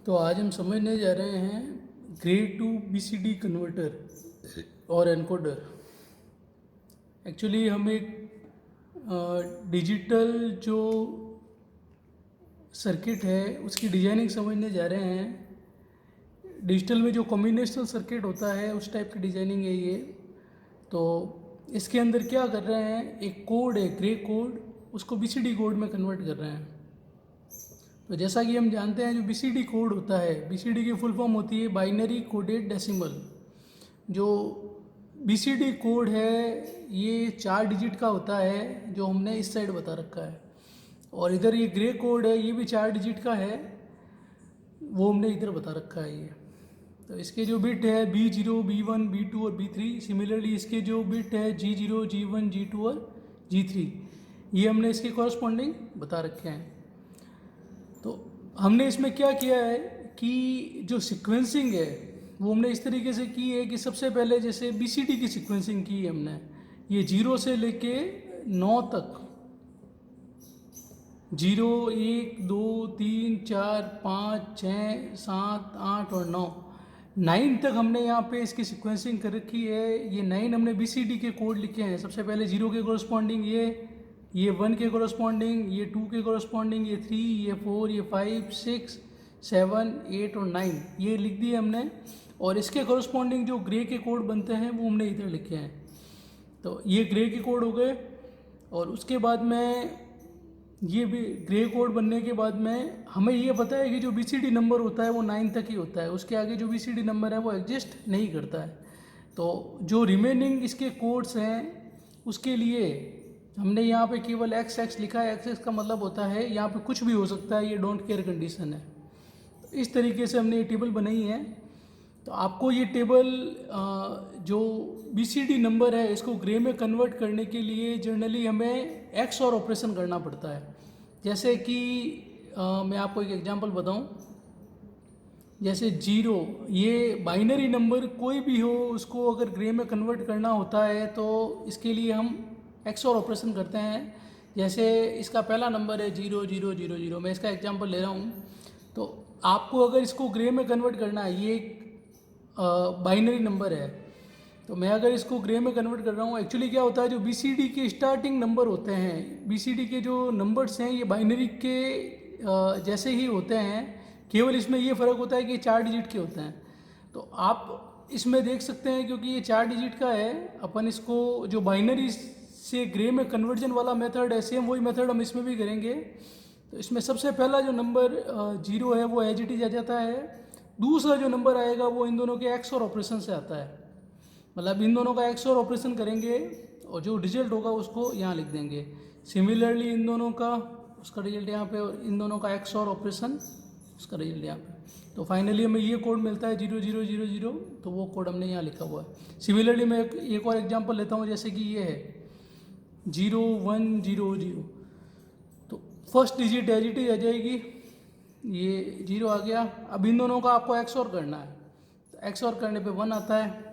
तो आज हम समझने जा रहे हैं ग्रेड टू बीसीडी कन्वर्टर और एनकोडर। एक्चुअली हम एक डिजिटल जो सर्किट है उसकी डिजाइनिंग समझने जा रहे हैं। डिजिटल में जो कॉम्बिनेशनल सर्किट होता है उस टाइप की डिजाइनिंग है ये। तो इसके अंदर क्या कर रहे हैं, एक कोड है ग्रे कोड, उसको बीसीडी कोड में कन्वर्ट कर रहे हैं। तो जैसा कि हम जानते हैं जो बीसीडी कोड होता है, बीसीडी की फुल फॉर्म होती है बाइनरी कोडेड डेसिमल। जो बीसीडी कोड है ये 4 डिजिट का होता है जो हमने इस साइड बता रखा है, और इधर ये ग्रे कोड है ये भी 4 डिजिट का है, वो हमने इधर बता रखा है ये। तो इसके जो बिट है B0, B1, B2 और B3, सिमिलरली इसके जो बिट है G0, G1, G2 और G3, ये हमने इसके कॉरस्पॉन्डिंग बता रखे हैं। तो हमने इसमें क्या किया है कि जो सीक्वेंसिंग है वो हमने इस तरीके से की है कि सबसे पहले जैसे बीसीडी की सीक्वेंसिंग की है हमने, ये 0 से लेके 9 तक, 0, 1, 2, 3, 4, 5, 6, 7, 8 और 9, 9 तक हमने यहाँ पे इसकी सीक्वेंसिंग कर रखी है। ये 9 हमने बीसीडी के कोड लिखे हैं। सबसे पहले 0 के कोरस्पॉन्डिंग ये 1 के कोरस्पॉन्डिंग, ये 2 के कोरस्पॉन्डिंग, ये 3, ये 4, ये 5, 6, 7, 8 और 9 ये लिख दिए हमने। और इसके कोरस्पॉन्डिंग जो ग्रे के कोड बनते हैं वो हमने इधर लिखे हैं। तो ये ग्रे के कोड हो गए, और उसके बाद में ये भी ग्रे कोड बनने के बाद में हमें ये पता है कि जो बीसीडी नंबर होता है वो 9 तक ही होता है, उसके आगे जो बीसीडी नंबर है वो एग्जिस्ट नहीं करता है। तो जो रिमेनिंग इसके कोड्स हैं उसके लिए हमने यहाँ पे केवल एक्स एक्स लिखा है। एक्स एक्स का मतलब होता है यहाँ पे कुछ भी हो सकता है, ये डोंट केयर कंडीशन है। तो इस तरीके से हमने ये टेबल बनाई है। तो आपको ये टेबल जो बीसीडी नंबर है इसको ग्रे में कन्वर्ट करने के लिए जनरली हमें एक्स और ऑपरेशन करना पड़ता है। जैसे कि मैं आपको एक एग्जांपल बताऊं, जैसे 0, ये बाइनरी नंबर कोई भी हो उसको अगर ग्रे में कन्वर्ट करना होता है तो इसके लिए हम एक्स और ऑपरेशन करते हैं। जैसे इसका पहला नंबर है 0, 0, 0, 0, मैं इसका एग्जांपल ले रहा हूँ। तो आपको अगर इसको ग्रे में कन्वर्ट करना है, ये एक बाइनरी नंबर है, तो मैं अगर इसको ग्रे में कन्वर्ट कर रहा हूँ, एक्चुअली क्या होता है जो बीसीडी के स्टार्टिंग नंबर होते हैं, बीसीडी के जो नंबर्स हैं ये बाइनरी के जैसे ही होते हैं, केवल इसमें ये फ़र्क होता है कि 4 डिजिट के होते हैं। तो आप इसमें देख सकते हैं क्योंकि ये 4 डिजिट का है, अपन इसको जो बाइनरी से ग्रे में कन्वर्जन वाला मेथड है सेम वही मेथड हम इसमें भी करेंगे। तो इसमें सबसे पहला जो नंबर 0 है वो एज इट इज आ जाता है। दूसरा जो नंबर आएगा वो इन दोनों के एक्स और ऑपरेशन से आता है, मतलब इन दोनों का एक्स और ऑपरेशन करेंगे और जो रिजल्ट होगा उसको यहाँ लिख देंगे। सिमिलरली इन दोनों का उसका रिजल्ट यहाँ पे, और इन दोनों का एक्स और ऑपरेशन उसका रिजल्ट यहाँ पे। तो फाइनली हमें ये कोड मिलता है 0, 0, 0, 0, तो वो कोड हमने यहाँ लिखा हुआ है। सिमिलरली मैं एक और एग्जाम्पल लेता हूँ, जैसे कि ये है 0, 1, 0, 0, तो first digit as it is आ जाएगी, ये 0 आ गया। अब इन दोनों का आपको एक्स और करना है, तो एक्स और करने पे 1 आता है।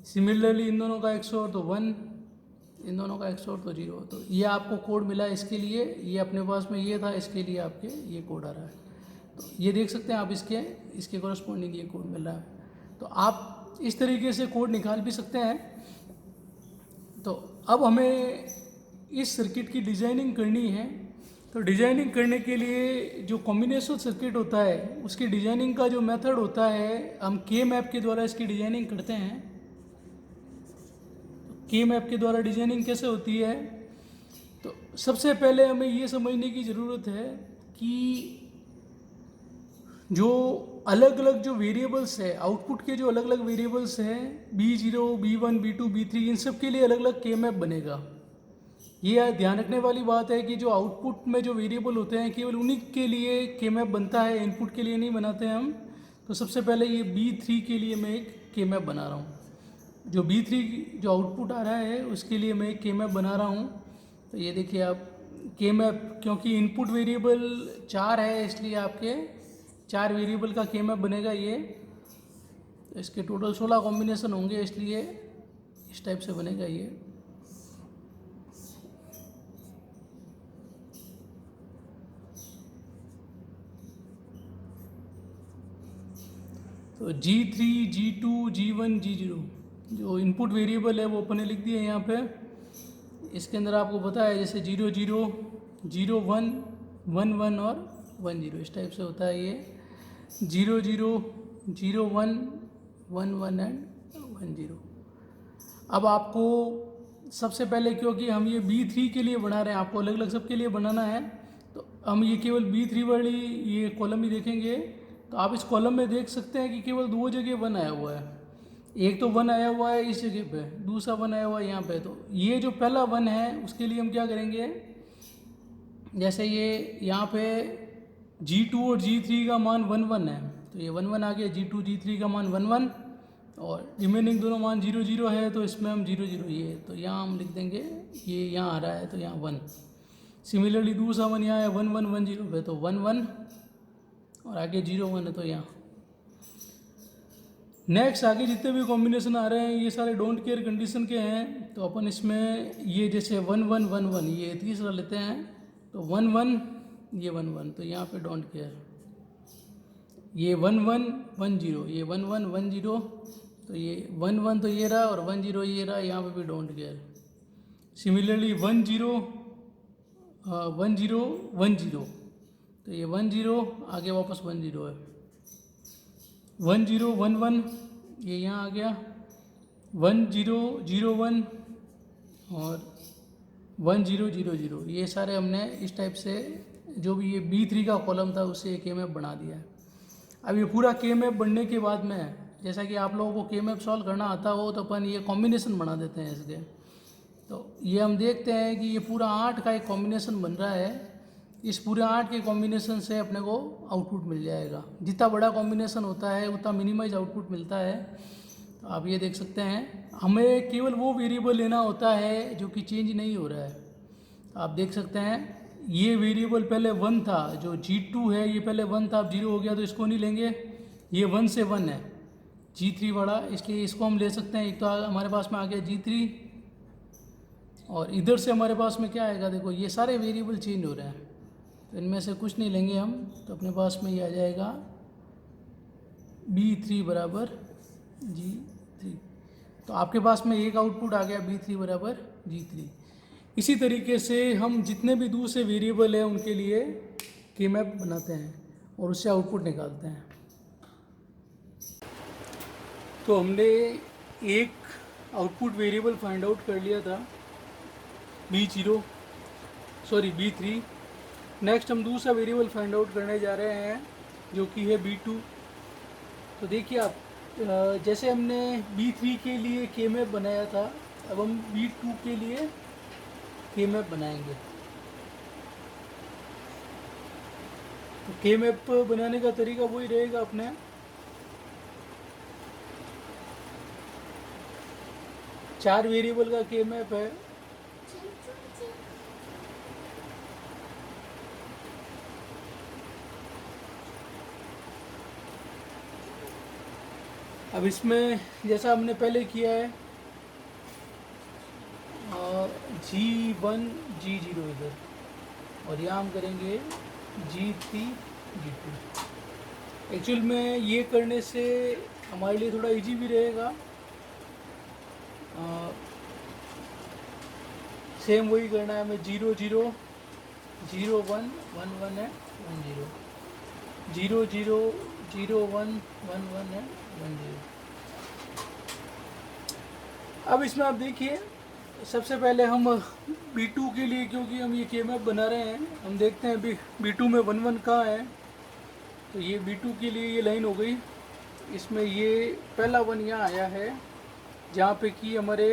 सिमिलरली इन दोनों का एक्स और तो 1, इन दोनों का एक्स और तो 0। तो ये आपको कोड मिला इसके लिए, ये अपने पास में ये था, इसके लिए आपके ये कोड आ रहा है। तो ये देख सकते हैं आप, इसके इसके कॉरस्पॉन्डिंग ये कोड मिल रहा है। तो आप इस तरीके से कोड निकाल भी सकते हैं। तो अब हमें इस सर्किट की डिज़ाइनिंग करनी है। तो डिज़ाइनिंग करने के लिए जो कॉम्बिनेशन सर्किट होता है उसकी डिज़ाइनिंग का जो मेथड होता है, हम के मैप के द्वारा इसकी डिज़ाइनिंग करते हैं। के मैप के द्वारा डिज़ाइनिंग कैसे होती है, तो सबसे पहले हमें ये समझने की ज़रूरत है कि जो अलग अलग जो वेरिएबल्स है, आउटपुट के जो अलग अलग वेरिएबल्स हैं B0, B1, B2, B3, इन सब के लिए अलग अलग के मैप बनेगा। ये ध्यान रखने वाली बात है कि जो आउटपुट में जो वेरिएबल होते हैं केवल उन्हीं के लिए के मैप बनता है, इनपुट के लिए नहीं बनाते हम। तो सबसे पहले ये B3 के लिए मैं एक के मैप बना रहा हूँ। जो B3 जो आउटपुट आ रहा है उसके लिए मैं एक के मैप बना रहा हूँ। तो ये देखिए आप के मैप, क्योंकि इनपुट वेरिएबल 4 है इसलिए आपके 4 वेरिएबल का के मैप बनेगा ये। तो इसके टोटल 16 कॉम्बिनेशन होंगे, इसलिए इस टाइप से बनेगा ये। तो G3, G2, G1, G0 जो इनपुट वेरिएबल है वो अपने लिख दिए यहाँ पे। इसके अंदर आपको पता है जैसे 0 0 0 1 1 1 और 1 0 इस टाइप से होता है ये 0 0 0 1 1 1 एंड 1 0। अब आपको सबसे पहले क्योंकि हम ये B3 के लिए बना रहे हैं, आपको अलग अलग सबके लिए बनाना है, तो हम ये केवल B3 वाली ये कॉलम ही देखेंगे। तो आप इस कॉलम में देख सकते हैं कि केवल दो जगह 1 आया हुआ है। एक तो 1 आया हुआ है इस जगह पे, दूसरा 1 आया हुआ है यहाँ पे। तो ये जो पहला 1 है उसके लिए हम क्या करेंगे, जैसे ये यहाँ पे G2 और G3 का मान 1 1 है, तो ये 1 1 आ गया। G2 G3 का मान 1 1 और रिमेनिंग दोनों मान 0 0 है, तो इसमें हम 0 0 ये, तो यहाँ हम लिख देंगे ये यहाँ आ रहा है तो यहाँ 1। सिमिलरली दूसरा 1 यहाँ है 1 1 1 0 पे, तो 1 1 और आगे 0 1 है तो यहाँ। नेक्स्ट आगे जितने भी कॉम्बिनेशन आ रहे हैं ये सारे डोंट केयर कंडीशन के हैं। तो अपन इसमें ये जैसे 1 1 1 1 ये तीसरा लेते हैं, तो 1 1 ये 1 1, तो यहाँ पे डोंट केयर। ये 1 1 1 0 ये 1 1 1 0, तो ये 1 1 तो ये रहा और 1 0 ये रहा, यहाँ पे भी डोंट केयर। सिमिलरली 1 0 1 0 1 0, तो ये 1 0 आगे वापस 1 0 है। 1 0 1 1 ये यहाँ आ गया, 1 0 0 1 और 1 0 0 0, ये सारे हमने इस टाइप से जो भी ये B3 का कॉलम था उससे एक के मैप बना दिया है। अब ये पूरा के मैप बनने के बाद में जैसा कि आप लोगों को के मैप सॉल्व करना आता हो तो अपन ये कॉम्बिनेशन बना देते हैं इसके। तो ये हम देखते हैं कि ये पूरा 8 का एक कॉम्बिनेशन बन रहा है। इस पूरे 8 के कॉम्बिनेशन से अपने को आउटपुट मिल जाएगा। जितना बड़ा कॉम्बिनेशन होता है उतना मिनिमाइज आउटपुट मिलता है। तो आप ये देख सकते हैं, हमें केवल वो वेरिएबल लेना होता है जो कि चेंज नहीं हो रहा है। तो आप देख सकते हैं ये वेरिएबल पहले 1 था, जो G2 है ये पहले 1 था, अब 0 हो गया तो इसको नहीं लेंगे। ये 1 से 1 है G3 वाला, इसलिए इसको हम ले सकते हैं। एक तो हमारे पास में आ गया G3 और इधर से हमारे पास में क्या आएगा, देखो ये सारे वेरिएबल चेंज हो रहे हैं, तो इनमें से कुछ नहीं लेंगे हम। तो अपने पास में ये आ जाएगा B3 बराबर G3। तो आपके पास में एक आउटपुट आ गया B3 बराबर G3। इसी तरीके से हम जितने भी दूसरे वेरिएबल हैं उनके लिए के मैप बनाते हैं और उससे आउटपुट निकालते हैं। तो हमने एक आउटपुट वेरिएबल फाइंड आउट कर लिया था B3। नेक्स्ट हम दूसरा वेरिएबल फाइंड आउट करने जा रहे हैं जो कि है B2। तो देखिए आप, जैसे हमने B3 के लिए के मैप बनाया था, अब हम B2 के लिए के मैप बनाएंगे। तो के मैप बनाने का तरीका वही रहेगा अपने। चार वेरिएबल का के मैप है। अब इसमें जैसा हमने पहले किया है G1 G0 इधर, और यहाँ हम करेंगे G3 G2। एक्चुअल में ये करने से हमारे लिए थोड़ा इजी भी रहेगा। सेम वही करना है हमें, 0 0 0 1 1 1 है 1 0, 0 0 0 1 1 1 है 1 0। अब इसमें आप देखिए, सबसे पहले हम B2 के लिए, क्योंकि हम ये के मैप बना रहे हैं, हम देखते हैं B2 में 1 1 कहाँ है। तो ये B2 के लिए ये लाइन हो गई। इसमें ये पहला 1 यहाँ आया है जहाँ पे कि हमारे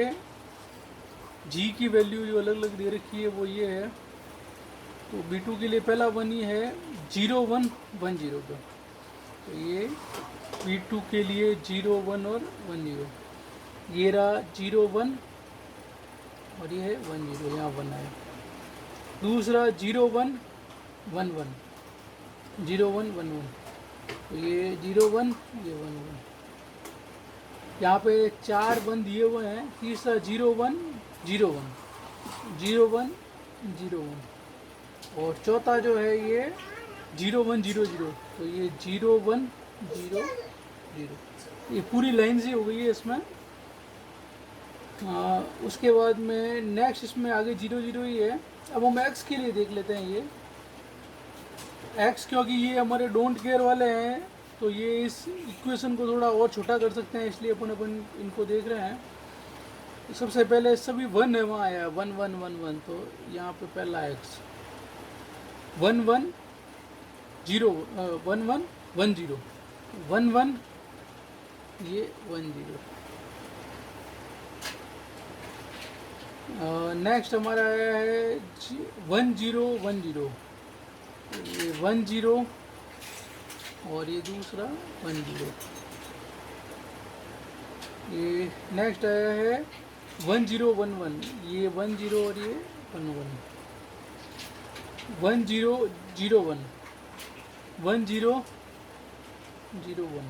G की वैल्यू जो अलग अलग दे रखी है वो ये है। तो B2 के लिए पहला 1 ही है 0 1 1 0 पे। तो ये B2 के लिए 0 1 और 1 0, ये रहा 0 1 और ये है 1 0, यहाँ 1 आया। दूसरा 0 1 1 1, 0 1 1 1, तो ये 0 1 ये 1 1, यहाँ पे 4 1 दिए हुए हैं। तीसरा 0 1 0 1, 0 1 0 1, और चौथा जो है ये 0 1 0 0, तो ये 0 1 0 0। ये पूरी लाइन से हो गई है इसमें। उसके बाद में नेक्स्ट इसमें आगे 0 0 ही है। अब हम एक्स के लिए देख लेते हैं। ये एक्स क्योंकि ये हमारे डोंट केयर वाले हैं, तो ये इस इक्वेशन को थोड़ा और छोटा कर सकते हैं, इसलिए अपन इनको देख रहे हैं। तो सबसे पहले सभी 1 है, वहाँ आया 1 1 1 1, तो यहाँ पे पहला एक्स 1 1 0 1 1 1 0 1 1, ये 1 0। नेक्स्ट हमारा आया है 1 0 1 0, ये 1 0 और ये दूसरा 1 0। ये नेक्स्ट आया है 1 0 1 1, ये 1 0 और ये 1 1। 1 0 0 1 1 0 0 1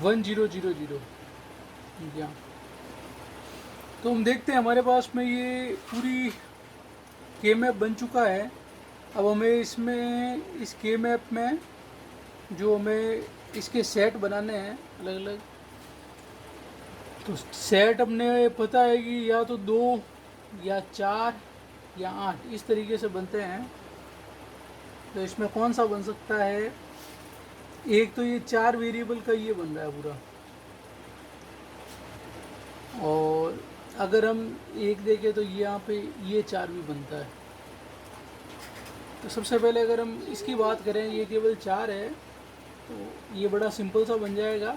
1 0 0 0। यहाँ तो हम देखते हैं हमारे पास में ये पूरी के मैप बन चुका है। अब हमें इसमें इस के मैप में जो हमें इसके सेट बनाने हैं अलग अलग, तो सेट अपने पता है कि या तो 2 या 4 या 8 इस तरीके से बनते हैं। तो इसमें कौन सा बन सकता है? एक तो ये 4 वेरिएबल का ये बन रहा है पूरा, और अगर हम एक देखें तो यहाँ पे ये 4 भी बनता है। तो सबसे पहले अगर हम इसकी बात करें, ये केवल 4 है, तो ये बड़ा सिंपल सा बन जाएगा,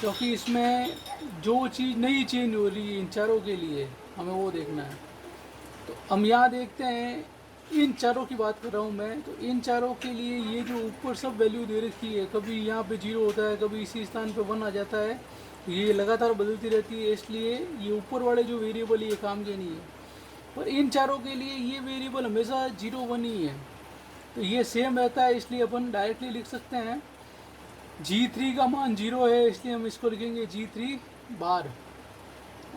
क्योंकि इसमें जो चीज़ नहीं चेंज हो रही है इन चारों के लिए हमें वो देखना है। तो हम यहाँ देखते हैं, इन चारों की बात कर रहा हूँ मैं, तो इन चारों के लिए ये जो ऊपर सब वैल्यू दे रखी है, कभी यहाँ पे 0 होता है, कभी इसी स्थान पे 1 आ जाता है, ये लगातार बदलती रहती है, इसलिए ये ऊपर वाले जो वेरिएबल ये काम के नहीं है। पर इन चारों के लिए ये वेरिएबल हमेशा 0 1 ही है, तो ये सेम रहता है, इसलिए अपन डायरेक्टली लिख सकते हैं G3 का मान 0 है, इसलिए हम इसको लिखेंगे G3 बार,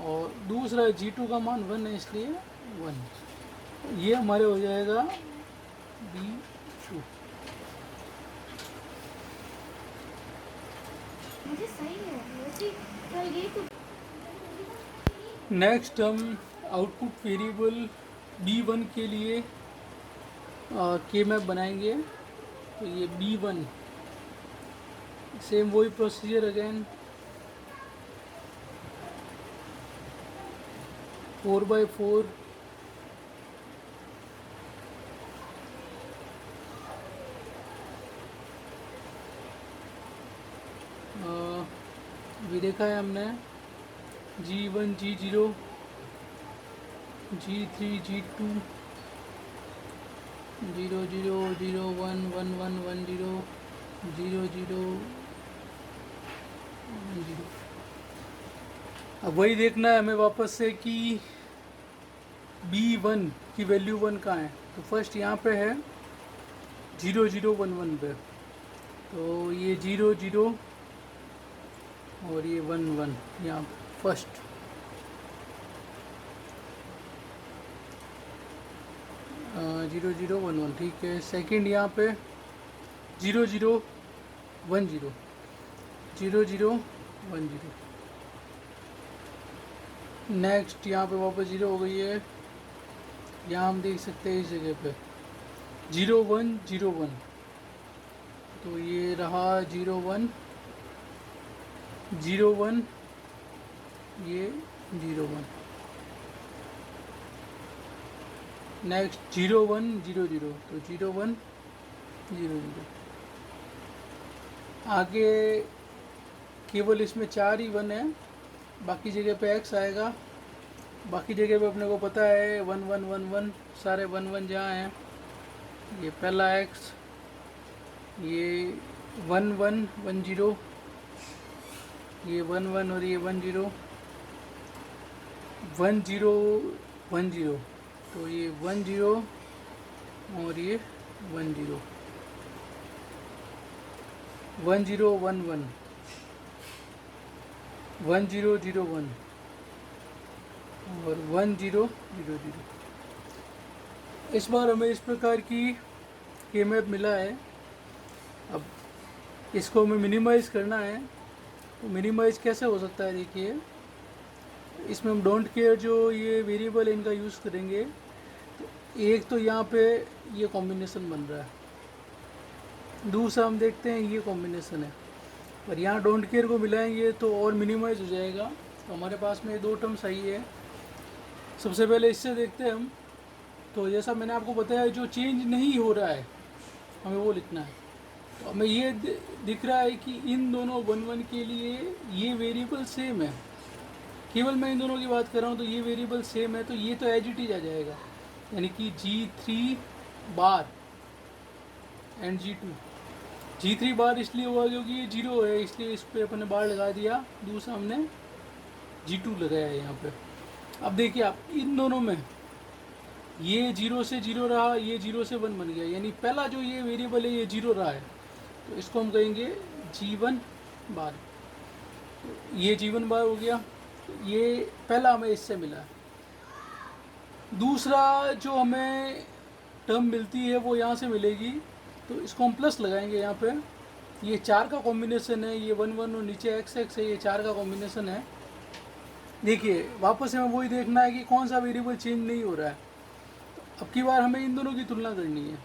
और दूसरा G2 का मान 1 है, इसलिए 1। ये हमारे हो जाएगा B2। मुझे सही है वैसे तो ये तो नेक्स्ट हम आउटपुट वेरिएबल B1 के लिए के मैप बनाएंगे। तो ये B1 सेम वही प्रोसीजर अगेन, 4/4 भी देखा है हमने, G1 G0 G3 G2 0 0 0 1 1 1 1 0 0 0 1 0। अब वही देखना है हमें वापस से कि B1 की वैल्यू 1 कहाँ है। तो फर्स्ट यहाँ पे है 0 0 1 1 पे, तो ये 0 0 और ये 1 1 यहाँ फर्स्ट। जीरो 0 1 1, ठीक है। सेकंड यहाँ पे 0 0 1 0 0 0 1 0। नेक्स्ट यहाँ पे वापस 0 हो गई है, यहाँ हम देख सकते हैं इस जगह पे 0 1 0 1, तो ये रहा 0 1 0 1, ये 0 1। नेक्स्ट 0 1 0 0, तो 0 1 0 0। आगे केवल इसमें 4 ही 1 है, बाकी जगह पे x आएगा। बाकी जगह पे अपने को पता है 1 1 1 1, सारे 1 1 जहाँ हैं, ये पहला x, ये 1 1 1 0, ये 1 1 और ये 1 0 1 0 1 0, तो ये 1 0 और ये 1 0 1 0 1 1 1 0 0 1 और 1 0 0 0। इस बार हमें इस प्रकार की के मैप मिला है। अब इसको हमें मिनिमाइज़ करना है। तो मिनिमाइज़ कैसे हो सकता है, देखिए इसमें हम डोंट केयर जो ये वेरिएबल इनका यूज़ करेंगे। तो एक तो यहाँ पे ये कॉम्बिनेशन बन रहा है, दूसरा हम देखते हैं ये कॉम्बिनेशन है, पर यहाँ डोंट केयर को मिलाएंगे तो और मिनिमाइज़ हो जाएगा। तो हमारे पास में ये दो टर्म सही है। सबसे पहले इससे देखते हैं हम। तो जैसा मैंने आपको बताया, जो चेंज नहीं हो रहा है हमें वो लिखना है। तो हमें ये दिख रहा है कि इन दोनों 1 1 के लिए ये वेरिएबल सेम है। केवल मैं इन दोनों की बात कर रहा हूँ तो ये वेरिएबल सेम है, तो ये तो एज इट इज आ जाएगा, यानी कि G3 बार एंड G3 बार इसलिए हुआ क्योंकि ये 0 है, इसलिए इस पर अपने बार लगा दिया। दूसरा हमने G2 लगाया है यहाँ पे। अब देखिए आप इन दोनों में ये 0 से 0 रहा, ये 0 से 1 बन गया, यानी पहला जो ये वेरिएबल है ये 0 रहा है, तो इसको हम कहेंगे G1 बार। तो ये G1 बार हो गया, तो ये पहला हमें इससे मिला है। दूसरा जो हमें टर्म मिलती है वो यहाँ से मिलेगी, तो इसको हम प्लस लगाएंगे यहाँ पे। ये 4 का कॉम्बिनेशन है, ये 1 1 और नीचे x x है, ये 4 का कॉम्बिनेशन है। देखिए वापस हमें वही देखना है कि कौन सा वेरिएबल चेंज नहीं हो रहा है। अब की बार हमें इन दोनों की तुलना करनी है।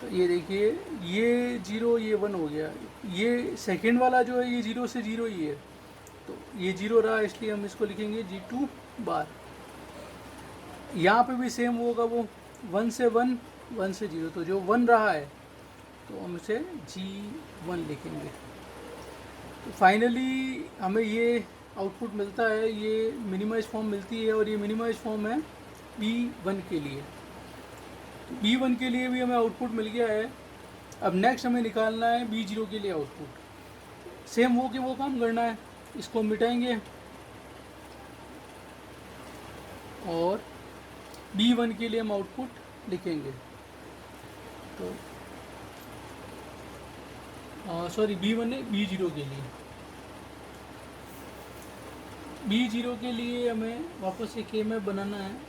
तो ये देखिए ये 0 ये 1 हो गया, ये सेकेंड वाला जो है ये 0 से 0 ही है, तो ये 0 रहा, इसलिए हम इसको लिखेंगे G2 बार। यहाँ पे भी सेम होगा, वो 1 से 1 1 से 0, तो जो 1 रहा है तो हम इसे G1 लिखेंगे। तो फाइनली हमें ये आउटपुट मिलता है, ये मिनिमाइज फॉर्म मिलती है, और ये मिनिमाइज फॉर्म है B1 के लिए। तो B1 के लिए भी हमें आउटपुट मिल गया है। अब नेक्स्ट हमें निकालना है B0 के लिए आउटपुट। सेम वो के वो काम करना है, इसको मिटाएंगे और B1 के लिए हम आउटपुट लिखेंगे। तो सॉरी B1 है, B0 के लिए। B0 के लिए हमें वापस एक के मैप बनाना है।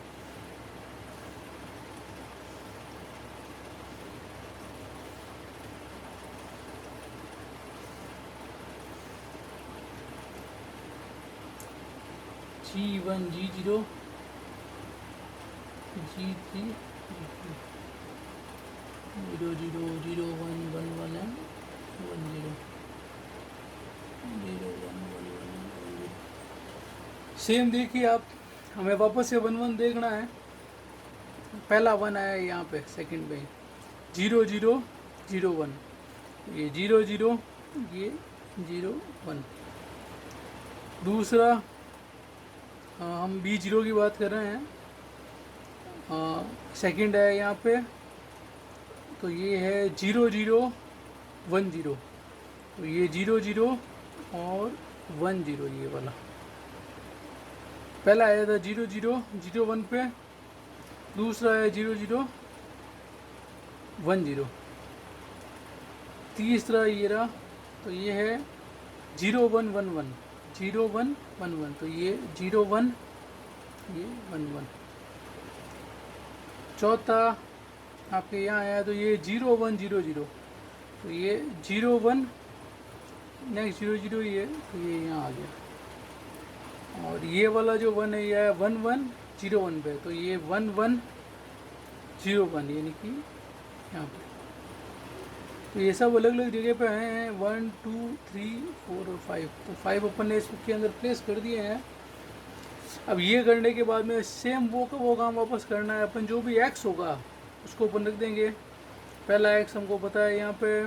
G1 G0 G3 0 0 0 1 1 1 है 1 0 0 1 1 1 सेम। देखिए आप, हमें वापस से 1 1 देखना है। पहला 1 आया है यहाँ पे सेकंड में 0 0 0 1, ये 0 0 ये 0 1। दूसरा हम B0 की बात कर रहे हैं, सेकंड है यहाँ पे, तो ये है 0 0 1 0, तो ये 0 0 और 1 0, ये वाला पहला आया था 0 0 0 1 पे, दूसरा है 0 0 1 0, तीसरा ये रहा, तो ये है 0 1 1 1 0 1 1 1, तो ये 0 1 ये 1 1। चौथा आपके यहाँ आया तो ये 0 1 0 0, तो ये 0 1 नेक्स्ट 0 0 ये, तो ये यहाँ आ गया। और ये वाला जो 1 है ये है 1 1 0 1 पे, तो ये 1 1 0 1, यानी कि यहाँ पे। तो ये सब अलग अलग जगह पे हैं 1 2 3 4 और 5, तो 5 अपन ने इसके अंदर प्लेस कर दिए हैं। अब ये करने के बाद में सेम वो काम वापस करना है। अपन जो भी x होगा उसको अपन रख देंगे। पहला x हमको पता है यहाँ पे,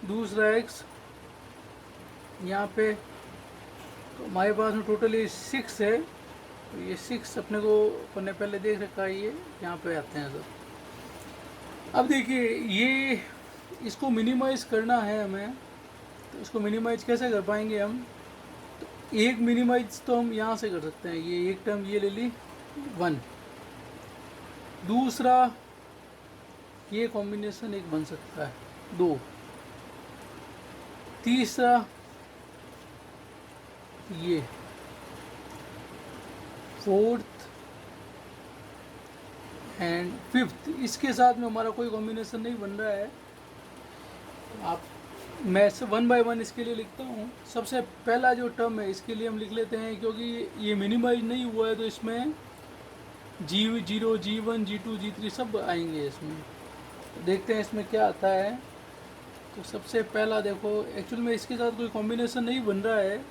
दूसरा x यहाँ पे, तो हमारे पास में टोटल ये 6 है, तो ये 6 अपने को अपन ने पहले देख रखा है, ये यहाँ पे आते हैं सब। अब देखिए ये इसको मिनिमाइज़ करना है हमें, तो इसको मिनिमाइज़ कैसे कर पाएंगे हम? तो एक मिनिमाइज तो हम यहाँ से कर सकते हैं, ये एक टर्म ये ले ली 1, दूसरा ये कॉम्बिनेशन एक बन सकता है 2, तीसरा ये, फोर्थ एंड फिफ्थ। इसके साथ में हमारा कोई कॉम्बिनेशन नहीं बन रहा है, आप मैं 1 बाय 1 इसके लिए लिखता हूँ। सबसे पहला जो टर्म है इसके लिए हम लिख लेते हैं, क्योंकि ये मिनिमाइज नहीं हुआ है तो इसमें G0, G1, G2, G3 सब आएंगे इसमें। तो देखते हैं इसमें क्या आता है। तो सबसे पहला देखो, एक्चुअल में इसके साथ कोई कॉम्बिनेशन नहीं बन रहा है,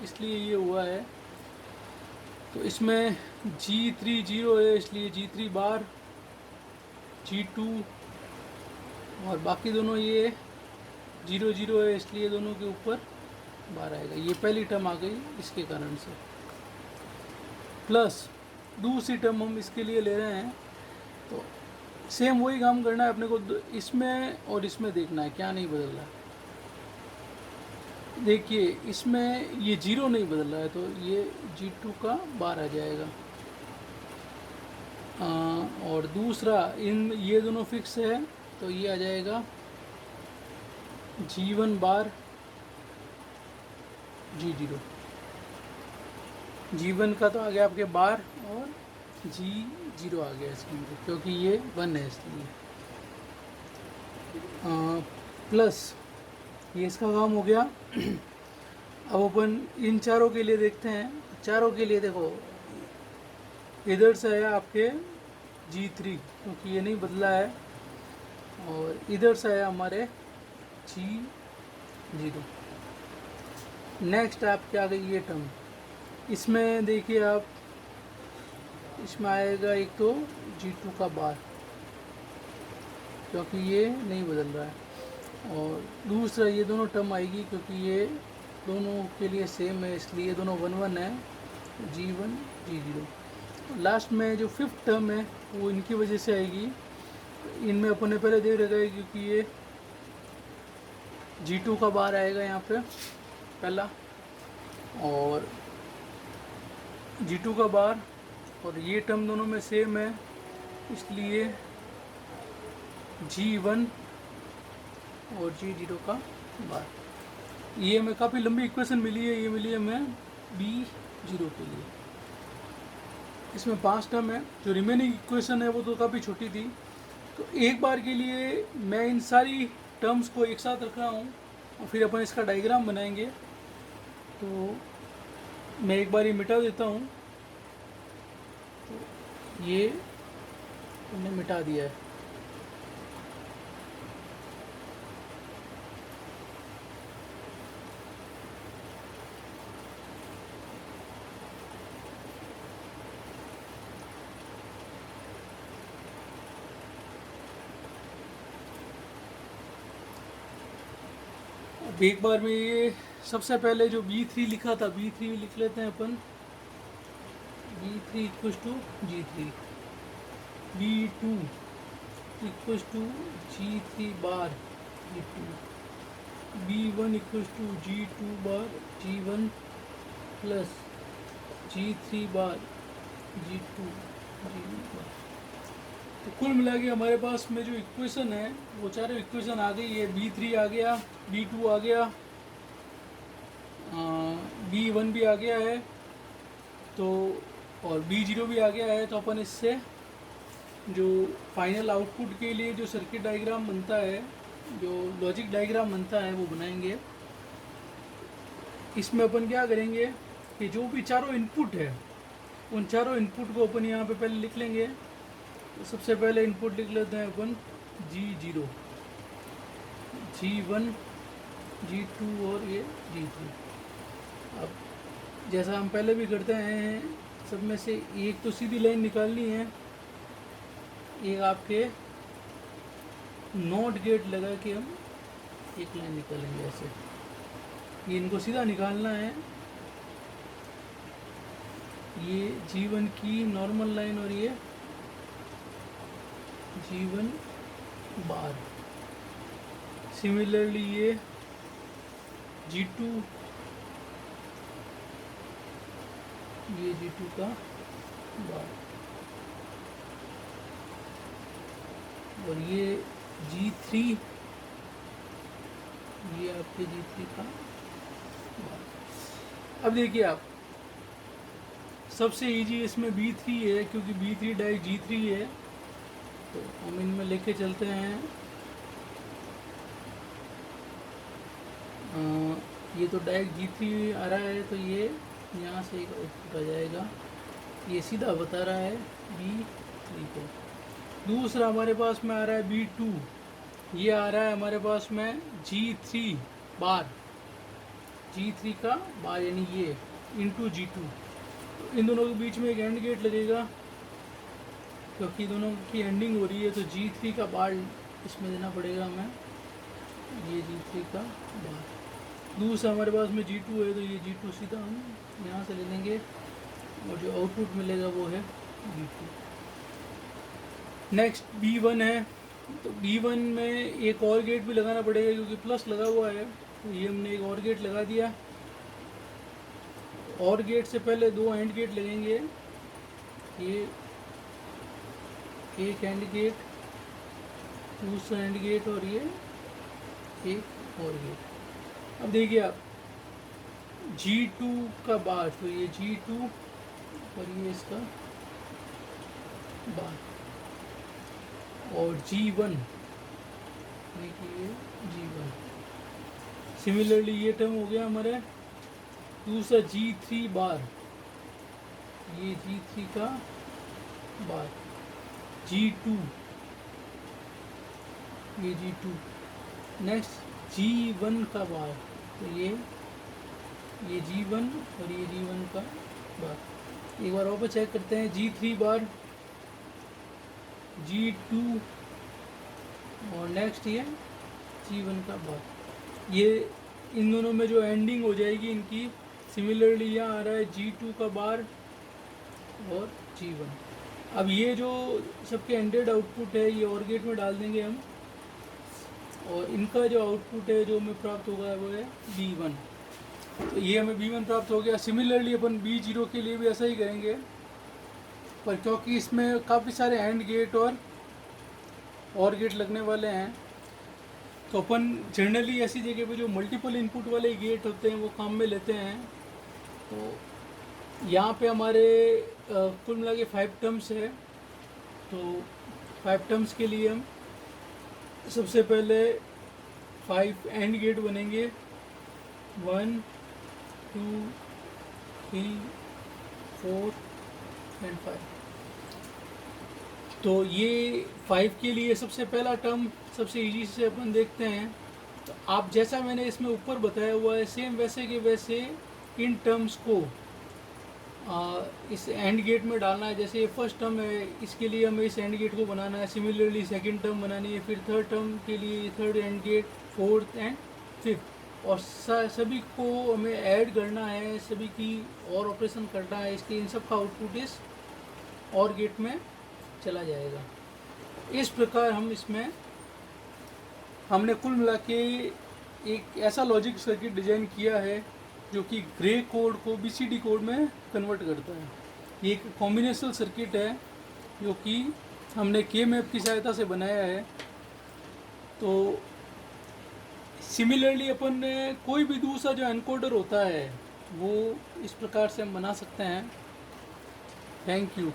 इसलिए ये हुआ है। तो इसमें G3 0 है, इसलिए G3 बार, G2 और बाकी दोनों ये 0 0 है, इसलिए दोनों के ऊपर बार आएगा। ये पहली टर्म आ गई इसके कारण से। प्लस दूसरी टर्म हम इसके लिए ले रहे हैं, तो सेम वही काम करना है अपने को, इसमें और इसमें देखना है क्या नहीं बदल रहा है। देखिए इसमें ये 0 नहीं बदल रहा है, तो ये G2 का बार आ जाएगा। और दूसरा इन ये दोनों फिक्स है, तो ये आ जाएगा G1 बार G0। G1 का तो आ गया आपके बार, और G0 आ गया इसके अंदर, क्योंकि ये 1 है इसलिए। प्लस ये इसका काम हो गया। अब अपन इन चारों के लिए देखते हैं। चारों के लिए देखो, इधर से है आपके G3, क्योंकि ये नहीं बदला है, और इधर से है हमारे G0। नेक्स्ट आपके आ गई ये टर्म। इसमें देखिए आप, इसमें आएगा एक तो G2 का बार, क्योंकि ये नहीं बदल रहा है, और दूसरा ये दोनों टर्म आएगी, क्योंकि ये दोनों के लिए सेम है, इसलिए दोनों 1 1 है, G1 G0। लास्ट में जो फिफ्थ टर्म है वो इनकी वजह से आएगी। इनमें अपन ने पहले देख रखा है, क्योंकि ये G2 का बार आएगा यहाँ पे पहला, और G2 का बार, और ये टर्म दोनों में सेम है, इसलिए G1 और G0 का बार। ये हमें काफ़ी लंबी इक्वेशन मिली है, ये मिली है हमें B0 के लिए। इसमें 5 टर्म है, जो रिमेनिंग इक्वेशन है वो तो काफ़ी छोटी थी। तो एक बार के लिए मैं इन सारी टर्म्स को एक साथ रख रहा हूँ, और फिर अपन इसका डायग्राम बनाएंगे। तो मैं एक बार ये मिटा देता हूँ। तो ये हमने मिटा दिया है। अब एक बार में ये सबसे पहले जो B3 लिखा था, B3 लिख लेते हैं अपन। B3 equals to G3, B2 equals to G3 बार G2, B1 equals to G2 बार G1 प्लस G3 बार G2 G1 बार। तो कुल मिला के हमारे पास में जो इक्वेशन है वो चारों इक्वेशन आ गई है। B3 आ गया, B2 आ गया, B1 भी आ गया है, तो और B0 भी आ गया है। तो अपन इससे जो फाइनल आउटपुट के लिए जो सर्किट डायग्राम बनता है, जो लॉजिक डायग्राम बनता है, वो बनाएंगे। इसमें अपन क्या करेंगे कि जो भी चारों इनपुट है उन चारों इनपुट को अपन यहाँ पे पहले लिख लेंगे। तो सबसे पहले इनपुट लिख लेते हैं अपन G0, G1, G2 और ये G3। अब जैसा हम पहले भी करते हैं, सब में से एक तो सीधी लाइन निकालनी है, एक आपके नॉट गेट लगा के हम एक लाइन निकालेंगे ऐसे। ये इनको सीधा निकालना है, ये G1 की नॉर्मल लाइन और ये G1 बार। सिमिलरली ये G2, ये G2 का बार, और ये G3, ये आपके G3 का बार। अब देखिए आप, सबसे इजी इसमें B3 है, क्योंकि B3 डायरेक्ट G3 है। तो हम इनमें लेके चलते हैं ये तो डायरेक्ट G3 आ रहा है, तो ये यहाँ से एक आउटपुट आ जाएगा, ये सीधा बता रहा है B3 को। दूसरा हमारे पास में आ रहा है B2, ये आ रहा है हमारे पास में G3 बार, G3 का बार यानी ये इंटू G2। तो इन दोनों के बीच में एक एंड गेट लगेगा, क्योंकि दोनों की एंडिंग हो रही है, तो G3 का बार इसमें देना पड़ेगा हमें, ये G3 का बार। दूसरा हमारे पास में G2 है, तो ये G2 सीधा हम यहाँ से ले लेंगे, और जो आउटपुट मिलेगा वो है B2। नेक्स्ट B1 है, तो B1 में एक और गेट भी लगाना पड़ेगा, क्योंकि प्लस लगा हुआ है, तो ये हमने एक और गेट लगा दिया। और गेट से पहले दो एंड गेट लगेंगे, ये एक एंड गेट, दूसरा एंड गेट, और ये एक और गेट। अब देखिए आप, G2 का बार, तो ये G2 और ये इसका बार, और G1 देखिए G1। सिमिलरली ये टर्म हो गया हमारे। दूसरा G3 बार, ये G3 का बार, G2, ये G2। नेक्स्ट G1 का बार, तो ये G1 और ये G1 का बार। एक बार और चेक करते हैं, G3 बार, G2, और नेक्स्ट ये G1 का बार। ये इन दोनों में जो एंडिंग हो जाएगी इनकी, सिमिलरली यहाँ आ रहा है G2 का बार और G1। अब ये जो सबके एंडेड आउटपुट है, ये और गेट में डाल देंगे हम, और इनका जो आउटपुट है जो हमें प्राप्त होगा वो है B1। तो ये हमें B1 प्राप्त हो गया। सिमिलरली अपन B0 के लिए भी ऐसा ही करेंगे, पर क्योंकि इसमें काफ़ी सारे एंड गेट और गेट लगने वाले हैं, तो अपन जनरली ऐसी जगह पे जो मल्टीपल इनपुट वाले गेट होते हैं वो काम में लेते हैं। तो यहाँ पे हमारे कुल मिला के 5 टर्म्स है, तो 5 टर्म्स के लिए हम सबसे पहले 5 एंड गेट बनेंगे, 1 2 3 4 एंड 5। तो ये 5 के लिए सबसे पहला टर्म सबसे इजी से अपन देखते हैं। तो आप जैसा मैंने इसमें ऊपर बताया हुआ है, सेम वैसे के वैसे इन टर्म्स को इस एंड गेट में डालना है। जैसे ये फर्स्ट टर्म है, इसके लिए हमें इस एंड गेट को बनाना है। सिमिलरली सेकंड टर्म बनानी है, फिर थर्ड टर्म के लिए थर्ड एंड गेट, फोर्थ एंड फिफ्थ, और सभी को हमें ऐड करना है, सभी की और ऑपरेशन करना है। इसके इन सब का आउटपुट इस और गेट में चला जाएगा। इस प्रकार हम इसमें हमने कुल मिला के एक ऐसा लॉजिक सर्किट डिज़ाइन किया है जो कि ग्रे कोड को BCD कोड में कन्वर्ट करता है। ये एक कॉम्बिनेशनल सर्किट है जो कि हमने K-मैप की सहायता से बनाया है। तो सिमिलरली अपन ने कोई भी दूसरा जो एनकोडर होता है वो इस प्रकार से हम बना सकते हैं। Thank you.